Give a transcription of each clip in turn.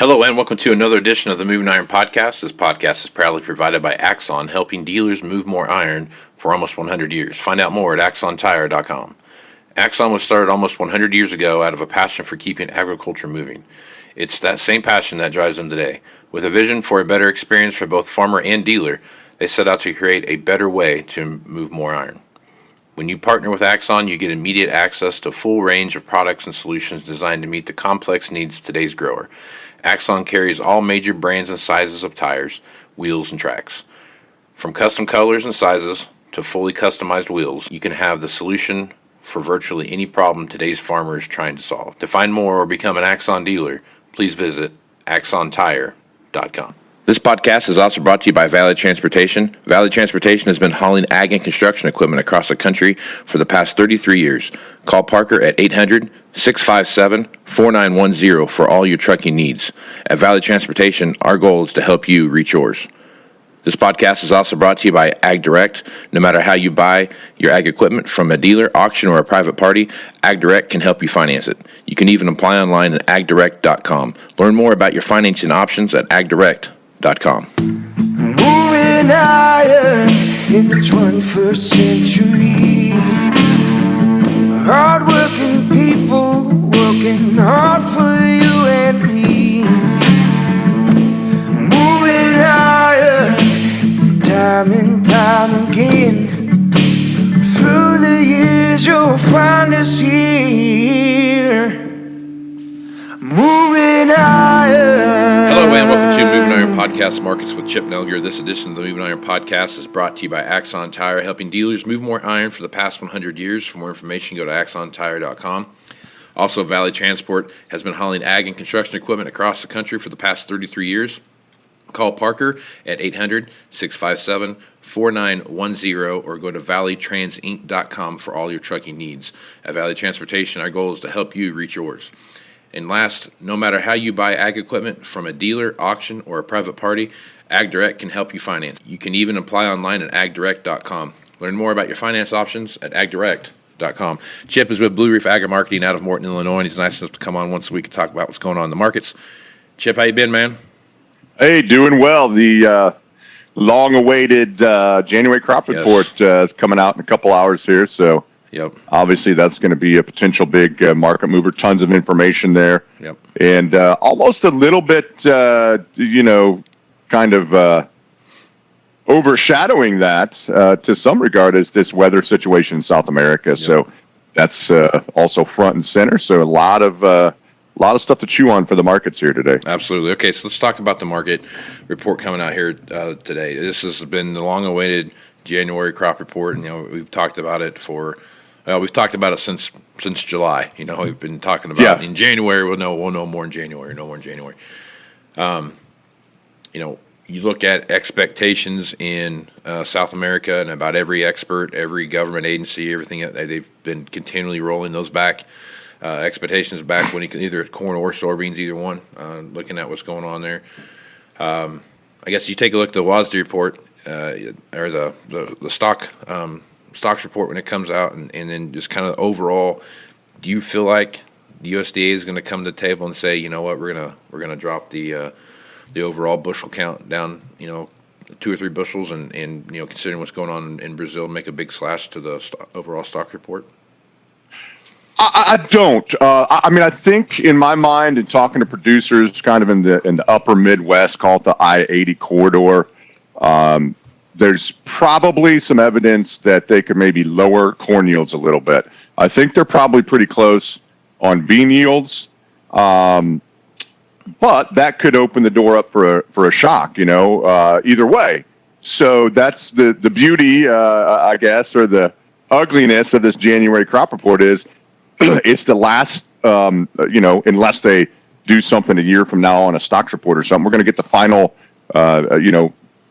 Hello and welcome to another edition of the Moving Iron Podcast. This podcast is proudly provided by Axon, helping dealers move more iron for almost 100 years. Find out more at axontire.com. Axon was started almost 100 years ago out of a passion for keeping agriculture moving. It's that same passion that drives them today. With a vision for a better experience for both farmer and dealer, they set out to create a better way to move more iron. When you partner with Axon, you get immediate access to a full range of products and solutions designed to meet the complex needs of today's grower. Axon carries all major brands and sizes of tires, wheels, and tracks. From custom colors and sizes to fully customized wheels, you can have the solution for virtually any problem today's farmer is trying to solve. To find more or become an Axon dealer, please visit axontire.com. This podcast is also brought to you by Valley Transportation. Valley Transportation has been hauling ag and construction equipment across the country for the past 33 years. Call Parker at 800-657-4910 for all your trucking needs. At Valley Transportation, our goal is to help you reach yours. This podcast is also brought to you by Ag Direct. No matter how you buy your ag equipment, from a dealer, auction, or a private party, Ag Direct can help you finance it. You can even apply online at agdirect.com. Learn more about your financing options at agdirect.com. Moving higher in the 21st century. Hard-working people working hard for you and me. Moving higher, time and time again. Through the years you'll find us here. Moving higher. Hello and welcome to Moving Iron Podcast Markets with Chip Nellinger. This edition of the Moving Iron Podcast is brought to you by Axon Tire, helping dealers move more iron for the past 100 years. For more information, go to axontire.com. Also, Valley Transport has been hauling ag and construction equipment across the country for the past 33 years. Call Parker at 800-657-4910 or go to valleytransinc.com for all your trucking needs. At Valley Transportation, our goal is to help you reach yours. And last, no matter how you buy ag equipment, from a dealer, auction, or a private party, Ag Direct can help you finance. You can even apply online at agdirect.com. Learn more about your finance options at agdirect.com. Chip is with Blue Reef Agri-Marketing out of Morton, Illinois, and he's nice enough to come on once a week and talk about what's going on in the markets. Chip, how you been, man? Hey, doing well. The long-awaited January crop report is coming out in a couple hours here, so Yep. Obviously that's going to be a potential big market mover. Tons of information there. Yep. And almost a little bit, kind of overshadowing that to some regard is this weather situation in South America. Yep. So that's also front and center. So a lot of stuff to chew on for the markets here today. Absolutely. Okay, so let's talk about the market report coming out here today. This has been the long-awaited January crop report, and we've talked about it since July. We've been talking about in January. We'll know more in January. You look at expectations in South America, and about every expert, every government agency, everything, they've been continually rolling those back. Expectations back when either corn or soybeans, either one. Looking at what's going on there. I guess you take a look at the WASDE report or the stocks report when it comes out, and then just kind of overall, do you feel like the USDA is going to come to the table and say, you know what, we're gonna drop the overall bushel count down, 2 or 3 bushels, and considering what's going on in Brazil, make a big slash to the overall stock report? I don't. I think in my mind, and talking to producers, kind of in the upper Midwest, call it the I-80 corridor. There's probably some evidence that they could maybe lower corn yields a little bit. I think they're probably pretty close on bean yields, but that could open the door up for a shock, either way. So that's the beauty, I guess, or the ugliness of this January crop report is it's the last, unless they do something a year from now on a stocks report or something, we're going to get the final,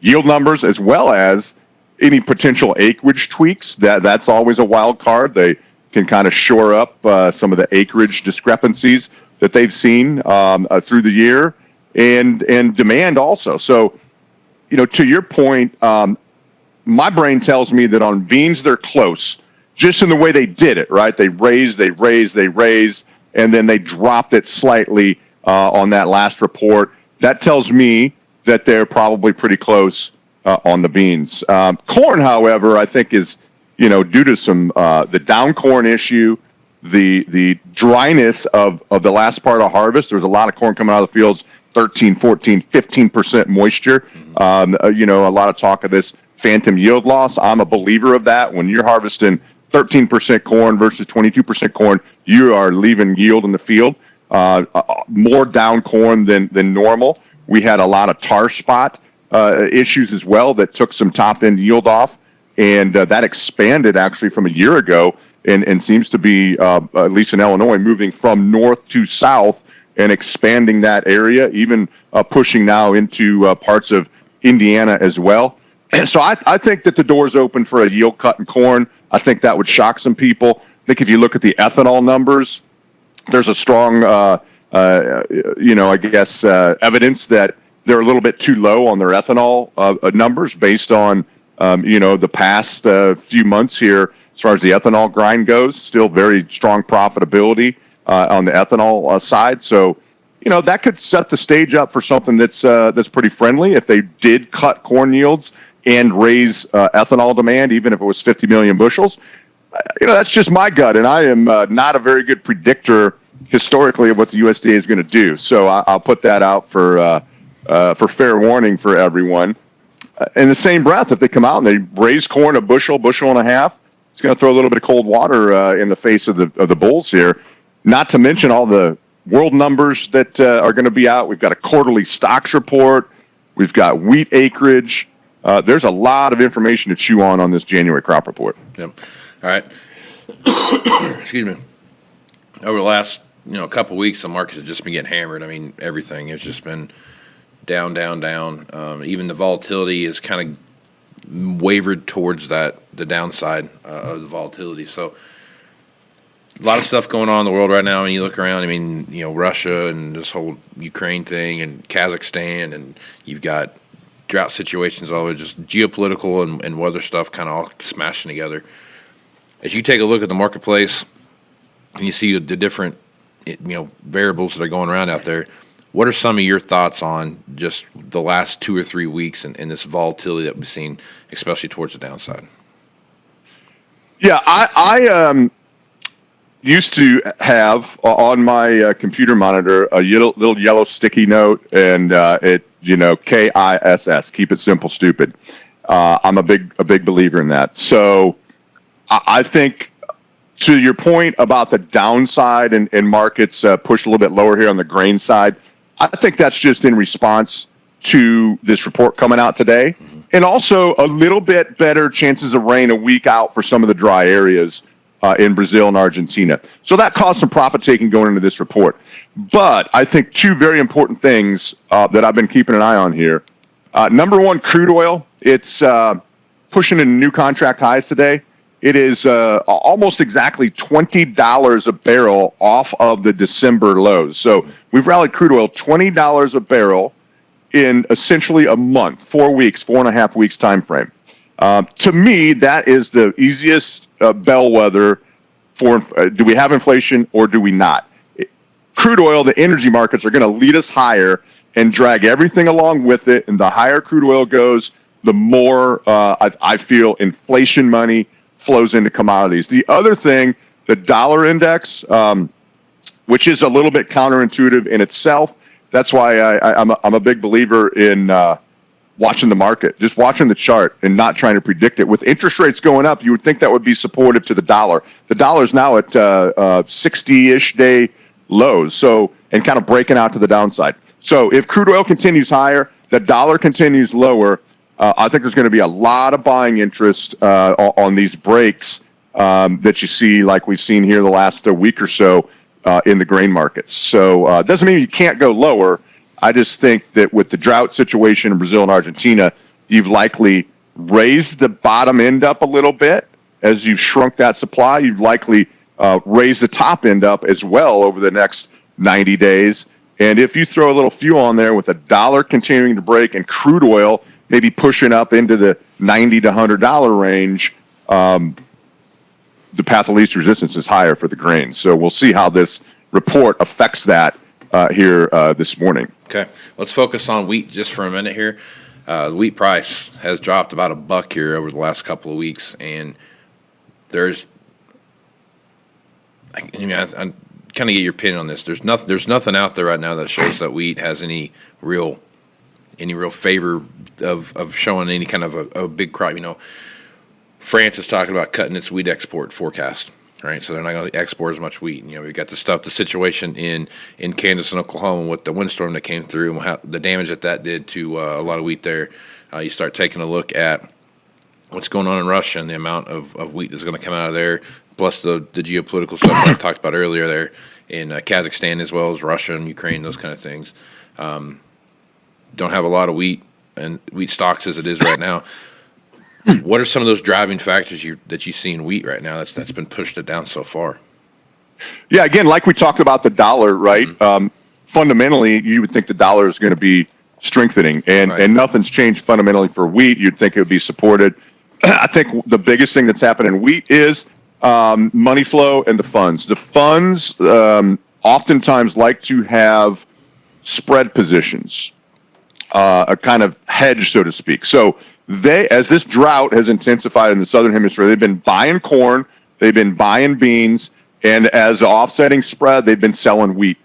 yield numbers, as well as any potential acreage tweaks. That's always a wild card. They can kind of shore up some of the acreage discrepancies that they've seen through the year, and demand also. So, to your point, my brain tells me that on beans they're close, just in the way they did it. Right? They raised, and then they dropped it slightly on that last report. That tells me that they're probably pretty close on the beans. Corn, however, I think is, due to some the down corn issue, the dryness of the last part of harvest. There's a lot of corn coming out of the fields, 13, 14, 15% moisture. A lot of talk of this phantom yield loss. I'm a believer of that. When you're harvesting 13% corn versus 22% corn, you are leaving yield in the field. More down corn than normal. We had a lot of tar spot issues as well that took some top end yield off, and that expanded actually from a year ago, and seems to be at least in Illinois moving from north to south and expanding that area, even pushing now into parts of Indiana as well. And so I think that the door's open for a yield cut in corn. I think that would shock some people. I think if you look at the ethanol numbers, there's a strong, evidence that they're a little bit too low on their ethanol numbers based on, the past few months here as far as the ethanol grind goes. Still very strong profitability on the ethanol side. So, that could set the stage up for something that's pretty friendly if they did cut corn yields and raise ethanol demand, even if it was 50 million bushels. That's just my gut, and I am not a very good predictor historically of what the USDA is going to do. So I'll put that out for fair warning for everyone. In the same breath, if they come out and they raise corn a bushel and a half, it's going to throw a little bit of cold water in the face of the bulls here. Not to mention all the world numbers that are going to be out. We've got a quarterly stocks report. We've got wheat acreage. There's a lot of information to chew on this January crop report. Yep. All right. Excuse me. Over the last couple of weeks, the markets have just been getting hammered. I mean, everything has just been down. Even the volatility is kind of wavered towards the downside of the volatility. So a lot of stuff going on in the world right now. When you look around, I mean, Russia and this whole Ukraine thing and Kazakhstan, and you've got drought situations all over, just geopolitical and weather stuff kind of all smashing together. As you take a look at the marketplace and you see the different variables that are going around out there, what are some of your thoughts on just the last 2 or 3 weeks and this volatility that we've seen, especially towards the downside? Yeah, I used to have on my computer monitor a little yellow sticky note, and KISS, keep it simple, stupid. I'm a big believer in that. So I think, to your point about the downside and markets push a little bit lower here on the grain side, I think that's just in response to this report coming out today, and also a little bit better chances of rain a week out for some of the dry areas in Brazil and Argentina. So that caused some profit taking going into this report. But I think two very important things that I've been keeping an eye on here. Number one, crude oil. It's pushing into new contract highs today. It is almost exactly $20 a barrel off of the December lows. So we've rallied crude oil $20 a barrel in essentially a month, 4 weeks, 4.5 weeks time frame. To me, that is the easiest bellwether for do we have inflation or do we not? Crude oil, the energy markets are going to lead us higher and drag everything along with it. And the higher crude oil goes, the more I feel inflation money flows into commodities. The other thing, the dollar index, which is a little bit counterintuitive in itself. That's why I'm a big believer in watching the market, just watching the chart and not trying to predict it. With interest rates going up, you would think that would be supportive to the dollar. The dollar is now at 60-ish day lows, so, and kind of breaking out to the downside. So if crude oil continues higher, the dollar continues lower, I think there's going to be a lot of buying interest on these breaks that you see, like we've seen here the last week or so in the grain markets. So it doesn't mean you can't go lower. I just think that with the drought situation in Brazil and Argentina, you've likely raised the bottom end up a little bit. As you've shrunk that supply, you've likely raised the top end up as well over the next 90 days. And if you throw a little fuel on there with the dollar continuing to break and crude oil maybe pushing up into the $90 to $100 range, the path of least resistance is higher for the grains. So we'll see how this report affects that here this morning. Okay, let's focus on wheat just for a minute here. The wheat price has dropped about $1 here over the last couple of weeks, and I'm kind of get your opinion on this. There's nothing out there right now that shows that wheat has any real favor of showing any kind of a big crop. France is talking about cutting its wheat export forecast. Right, so they're not going to export as much wheat. We've got the situation in Kansas and Oklahoma with the windstorm that came through and how the damage that did to a lot of wheat there. You start taking a look at what's going on in Russia and the amount of wheat that's going to come out of there, plus the geopolitical stuff that I talked about earlier there in Kazakhstan as well as Russia and Ukraine, those kind of things. Don't have a lot of wheat and wheat stocks as it is right now. What are some of those driving factors that you see in wheat right now that's been pushed it down so far? Yeah, again, like we talked about the dollar, right? Mm-hmm. Fundamentally, you would think the dollar is going to be strengthening, and nothing's changed fundamentally for wheat. You'd think it would be supported. I think the biggest thing that's happened in wheat is money flow and the funds. The funds oftentimes like to have spread positions, a kind of hedge, so to speak. So as this drought has intensified in the southern hemisphere, they've been buying corn, they've been buying beans, and as an offsetting spread, they've been selling wheat.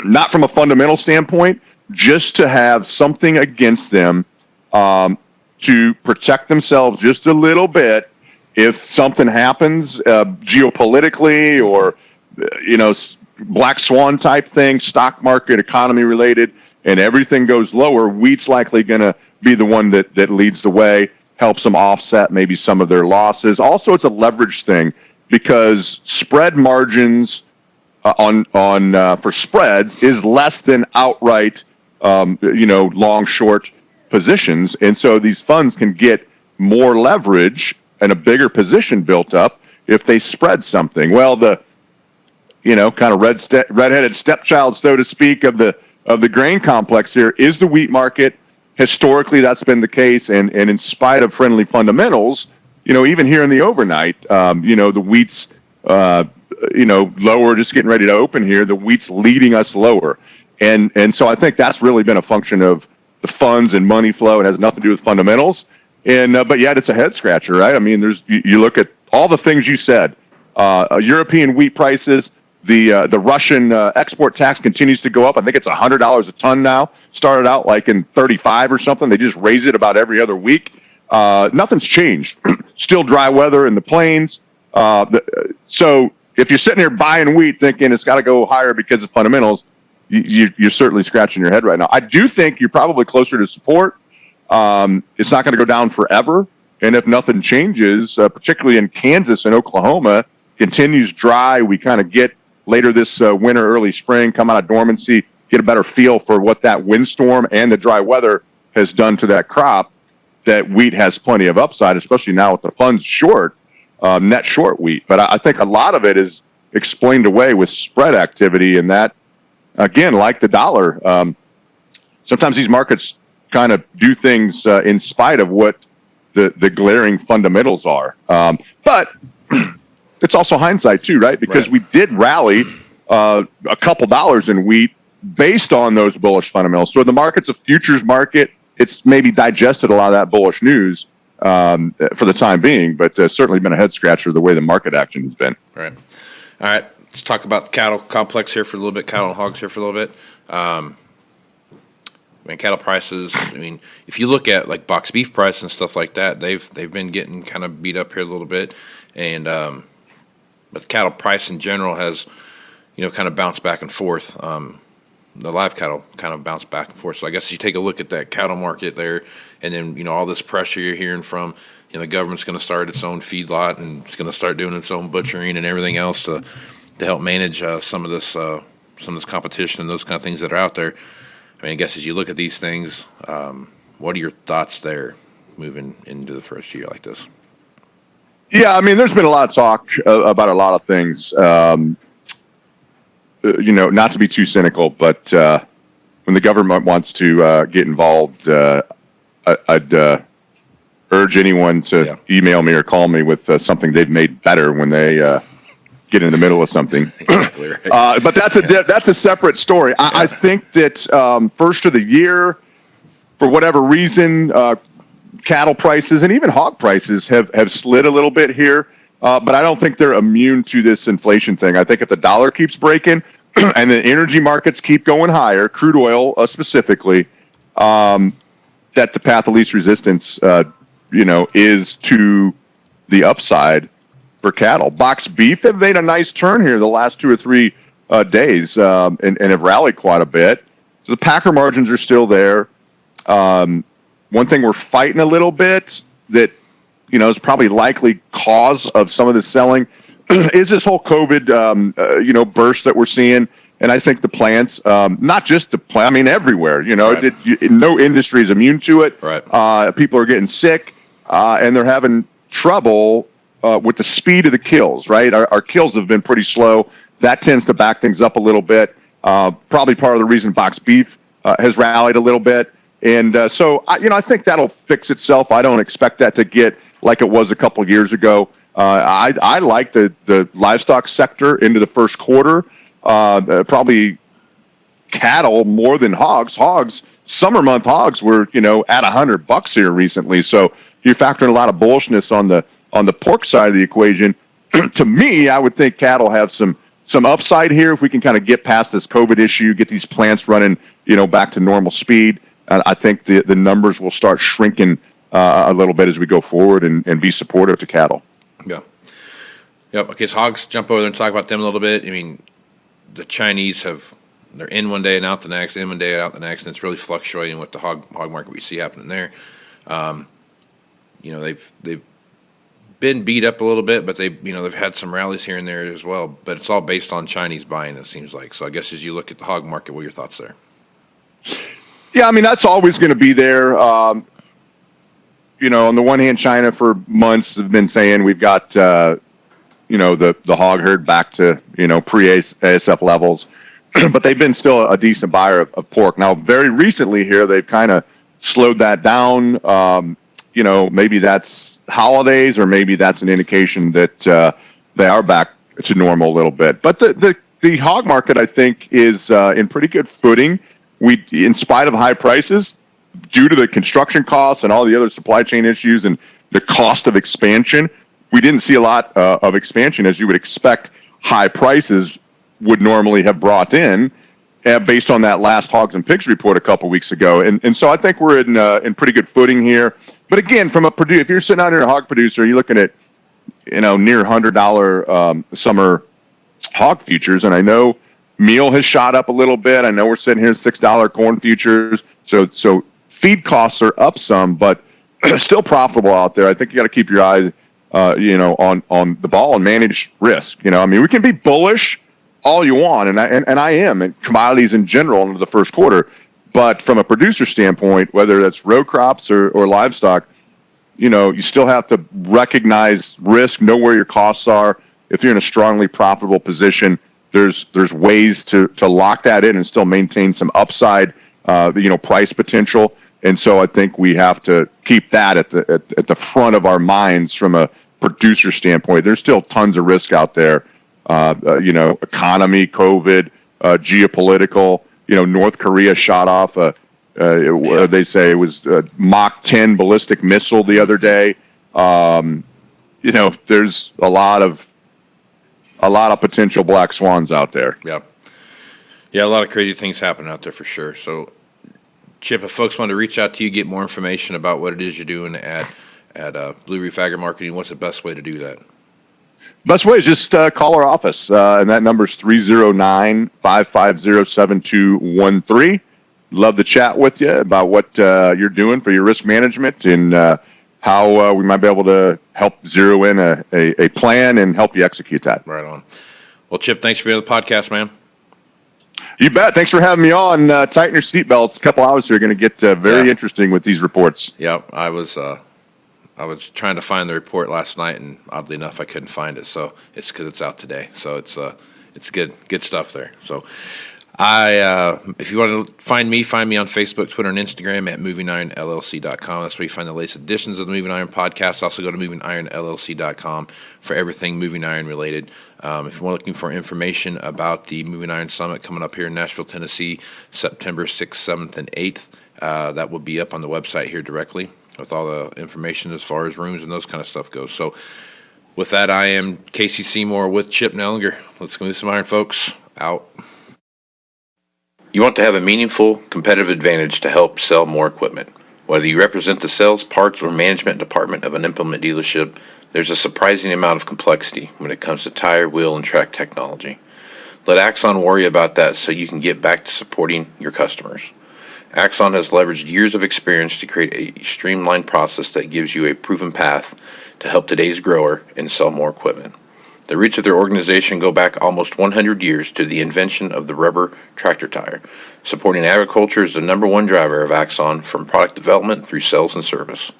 Not from a fundamental standpoint, just to have something against them to protect themselves just a little bit if something happens geopolitically or black swan type thing, stock market, economy related, and everything goes lower. Wheat's likely going to be the one that leads the way, helps them offset maybe some of their losses. Also, it's a leverage thing because spread margins for spreads is less than outright, long short positions, and so these funds can get more leverage and a bigger position built up if they spread something. Well, the kind of redheaded stepchild, so to speak, of the grain complex here is the wheat market. Historically, that's been the case, and in spite of friendly fundamentals, even here in the overnight, the wheat's, lower, just getting ready to open here. The wheat's leading us lower, and so I think that's really been a function of the funds and money flow. It has nothing to do with fundamentals, but yet it's a head scratcher, right? I mean, you look at all the things you said, European wheat prices. The Russian export tax continues to go up. I think it's $100 a ton now. Started out like in 35 or something. They just raise it about every other week. Nothing's changed. Still dry weather in the plains. So if you're sitting here buying wheat thinking it's got to go higher because of fundamentals, you're certainly scratching your head right now. I do think you're probably closer to support. It's not going to go down forever. And if nothing changes, particularly in Kansas and Oklahoma, continues dry, we kind of get later this winter, early spring, come out of dormancy, get a better feel for what that windstorm and the dry weather has done to that crop, that wheat has plenty of upside, especially now with the funds short, net short wheat. But I think a lot of it is explained away with spread activity, and that, again, like the dollar, sometimes these markets kind of do things in spite of what the glaring fundamentals are. But it's also hindsight too, right? Because we did rally a couple dollars in wheat based on those bullish fundamentals. So the market's a futures market. It's maybe digested a lot of that bullish news for the time being, but certainly been a head scratcher the way the market action has been. Right. All right. Let's talk about the cattle complex here for a little bit, cattle and hogs here for a little bit. Cattle prices, if you look at like box beef price and stuff like that, they've been getting kind of beat up here a little bit. And but the cattle price in general has, kind of bounced back and forth. The live cattle kind of bounced back and forth. So I guess you take a look at that cattle market there, and then, all this pressure you're hearing from, the government's going to start its own feedlot and it's going to start doing its own butchering and everything else to help manage some of this competition and those kind of things that are out there. I guess as you look at these things, what are your thoughts there moving into the first year like this? Yeah, there's been a lot of talk about a lot of things. Not to be too cynical, but when the government wants to get involved, I'd urge anyone to email me or call me with something they've made better when they get in the middle of something. Exactly right. But that's a separate story. I think that first of the year, for whatever reason, cattle prices and even hog prices have slid a little bit here. But I don't think they're immune to this inflation thing. I think if the dollar keeps breaking and the energy markets keep going higher, crude oil specifically, that the path of least resistance, is to the upside for cattle. Box beef have made a nice turn here the last 2 or 3 days and have rallied quite a bit. So the packer margins are still there. One thing we're fighting a little bit that, is probably likely cause of some of the selling is this whole COVID, burst that we're seeing. And I think the plants, not just the plant, I mean, everywhere, Right. no industry is immune to it. Right. People are getting sick and they're having trouble with the speed of the kills, right? Our kills have been pretty slow. That tends to back things up a little bit. Probably part of the reason box beef has rallied a little bit. And so, I think that'll fix itself. I don't expect that to get like it was a couple of years ago. I like the livestock sector into the first quarter. Probably cattle more than hogs. Summer month hogs were, at $100 here recently. So you're factoring a lot of bullishness on the pork side of the equation. To me, I would think cattle have some upside here if we can kind of get past this COVID issue, get these plants running, back to normal speed. I think the numbers will start shrinking a little bit as we go forward and be supportive to cattle. Yeah. Yep. Okay, so hogs, jump over there and talk about them a little bit. I mean, the Chinese they're in one day and out the next, in one day and out the next, and it's really fluctuating with the hog market we see happening there. They've been beat up a little bit, but they've had some rallies here and there as well. But it's all based on Chinese buying, it seems like. So I guess as you look at the hog market, what are your thoughts there? Yeah, I mean, that's always going to be there. On the one hand, China for months have been saying we've got, the hog herd back to, pre-ASF levels. But they've been still a decent buyer of pork. Now, very recently here, they've kind of slowed that down. Maybe that's holidays or maybe that's an indication that they are back to normal a little bit. But the hog market, I think, is in pretty good footing. In spite of high prices, due to the construction costs and all the other supply chain issues and the cost of expansion, we didn't see a lot of expansion as you would expect high prices would normally have brought in based on that last Hogs and Pigs report a couple weeks ago. And so I think we're in pretty good footing here. But again, if you're sitting out here a hog producer, you're looking at, near $100 summer hog futures. And I know meal has shot up a little bit. I know we're sitting here at $6 corn futures. So feed costs are up some, but still profitable out there. I think you got to keep your eyes, on the ball and manage risk. We can be bullish all you want, and I am, in commodities in general into the first quarter. But from a producer standpoint, whether that's row crops or livestock, you still have to recognize risk, know where your costs are. If you're in a strongly profitable position, there's ways to lock that in and still maintain some upside, price potential. And so I think we have to keep that at the front of our minds from a producer standpoint. There's still tons of risk out there. Economy, COVID, geopolitical. North Korea shot off they say it was a Mach 10 ballistic missile the other day. There's a lot of potential black swans out there. Yeah, a lot of crazy things happening out there for sure. So, Chip, if folks want to reach out to you, get more information about what it is you're doing at Blue Reef Agri Marketing, what's the best way to do that? Best way is just call our office, and that number is 309-550-7213. Love to chat with you about what you're doing for your risk management and how we might be able to help zero in a plan and help you execute that. Right on. Well, Chip, thanks for being on the podcast, man. You bet. Thanks for having me on. Tighten your seatbelts. A couple hours here are going to get very interesting with these reports. Yeah, I was trying to find the report last night, and oddly enough, I couldn't find it. So it's because it's out today. So it's good stuff there. So If you want to find me on Facebook, Twitter, and Instagram at MovingIronLLC.com. That's where you find the latest editions of the Moving Iron Podcast. Also go to MovingIronLLC.com for everything Moving Iron related. If you're looking for information about the Moving Iron Summit coming up here in Nashville, Tennessee, September 6th, 7th, and 8th, that will be up on the website here directly with all the information as far as rooms and those kind of stuff goes. So with that, I am Casey Seymour with Chip Nellinger. Let's move some iron, folks. Out. You want to have a meaningful competitive advantage to help sell more equipment. Whether you represent the sales, parts, or management department of an implement dealership, there's a surprising amount of complexity when it comes to tire, wheel, and track technology. Let Axon worry about that so you can get back to supporting your customers. Axon has leveraged years of experience to create a streamlined process that gives you a proven path to help today's grower and sell more equipment. The roots of their organization go back almost 100 years to the invention of the rubber tractor tire. Supporting agriculture is the number one driver of Axon, from product development through sales and service.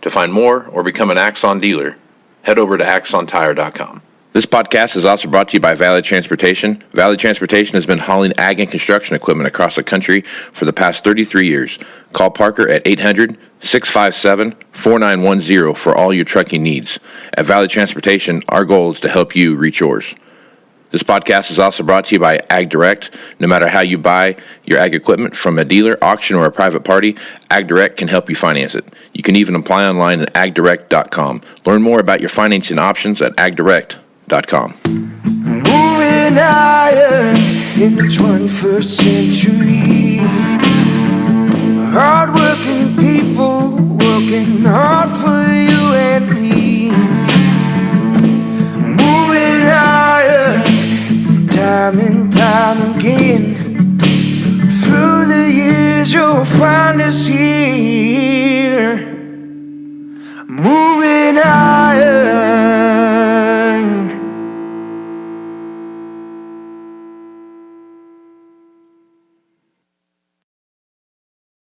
To find more or become an Axon dealer, head over to axontire.com. This podcast is also brought to you by Valley Transportation. Valley Transportation has been hauling ag and construction equipment across the country for the past 33 years. Call Parker at 800-657-4910 for all your trucking needs. At Valley Transportation, our goal is to help you reach yours. This podcast is also brought to you by Ag Direct. No matter how you buy your ag equipment, from a dealer, auction, or a private party, Ag Direct can help you finance it. You can even apply online at agdirect.com. Learn more about your financing options at agdirect.com. Moving higher in the 21st century. Hard-working people working hard for you and me. Moving higher, time and time again. Through the years you'll find us here. Moving higher.